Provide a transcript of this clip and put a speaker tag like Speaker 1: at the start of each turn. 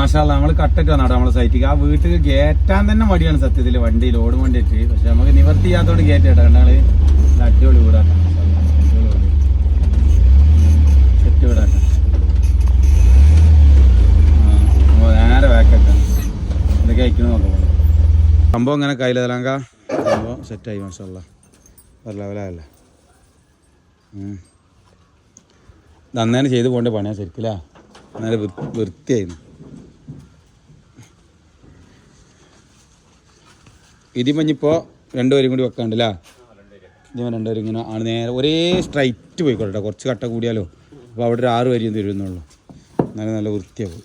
Speaker 1: മാഷാഅല്ലാ നമ്മൾ കട്ടിട്ട് വന്നാട്ടോ നമ്മളെ സൈറ്റിക്ക്. ആ വീട്ടിൽ കയറ്റാൻ തന്നെ മടിയാണ് സത്യത്തിൽ, വണ്ടി ലോഡ് വണ്ടിയിട്ട്. പക്ഷെ നമുക്ക് നിവർത്തി ചെയ്യാത്തോണ്ട് കയറ്റാട്ടോ. കണ്ടാള് അടിപൊളി വീടാട്ടോ, സെറ്റ് വീടാട്ടോ. നേരെ ബാക്കൊക്കെ എന്തൊക്കെ അയക്കണം നോക്കാം. സംഭവം ഇങ്ങനെ കയ്യിലതലാങ്ക സംഭവം സെറ്റായി മാഷാഅല്ലാ. ഒരു ലെവലല്ലേ. നന്നേനെ ചെയ്ത് പോകേണ്ട പണിയാ ശരിക്കില്ല. നല്ല വൃത്തിയായിരുന്നു. ഇതിപ്പോൾ 2 പേരും കൂടി വെക്കാണ്ടല്ലേ. ഇതിപ്പോൾ 2 പേരും ഇങ്ങനെ ആണ് നേരെ ഒരേ സ്ട്രൈറ്റ് പോയിക്കോട്ടെ. കുറച്ച് കട്ട കൂടിയാലോ. അപ്പോൾ അവിടെ ഒരു 6 വരിയും തരുന്നുള്ളൂ. എന്നാലും നല്ല വൃത്തിയാകും.